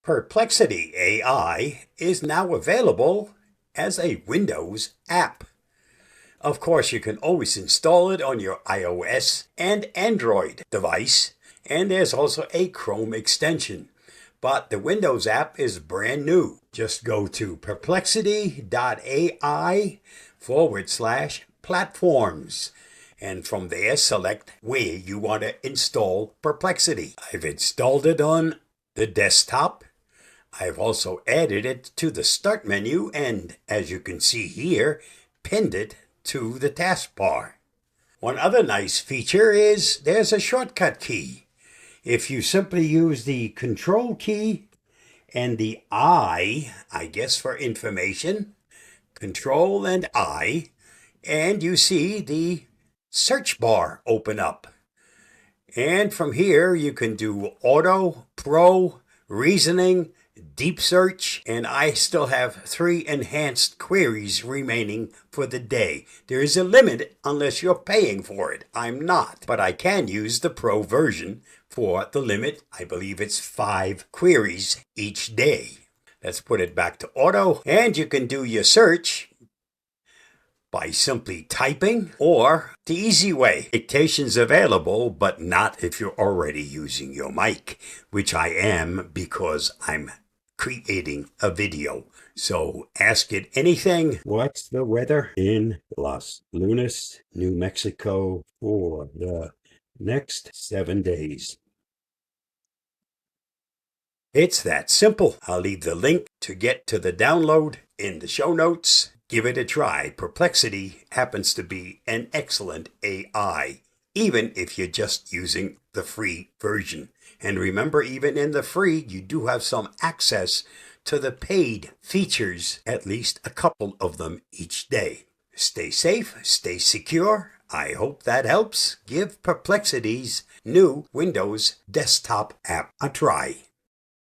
Perplexity AI is now available as a Windows app. Of course, you can always install it on your iOS and Android device, and there's also a Chrome extension. But the Windows app is brand new. Just go to perplexity.ai/platforms. And from there, select where you want to install Perplexity. I've installed it on the desktop. I've also added it to the Start menu and, as you can see here, pinned it to the taskbar. One other nice feature is there's a shortcut key. If you simply use the Control key and the I guess for information, Control and I, and you see the search bar open up. And from here you can do Auto, Pro, Reasoning, Deep Search, and I still have 3 enhanced queries remaining for the day. There is a limit unless you're paying for it. I'm not, but I can use the Pro version for the limit. I believe it's 5 queries each day. Let's put it back to auto, and you can do your search by simply typing, or the easy way, dictation's available, but not if you're already using your mic, which I am because I'm creating a video. So ask it anything. What's the weather in Los Lunas, New Mexico for the next 7 days? It's that simple. I'll leave the link to get to the download in the show notes. Give it a try. Perplexity happens to be an excellent AI, even if you're just using the free version. And remember, even in the free, you do have some access to the paid features, at least a couple of them each day. Stay safe, stay secure. I hope that helps. Give Perplexity's new Windows desktop app a try.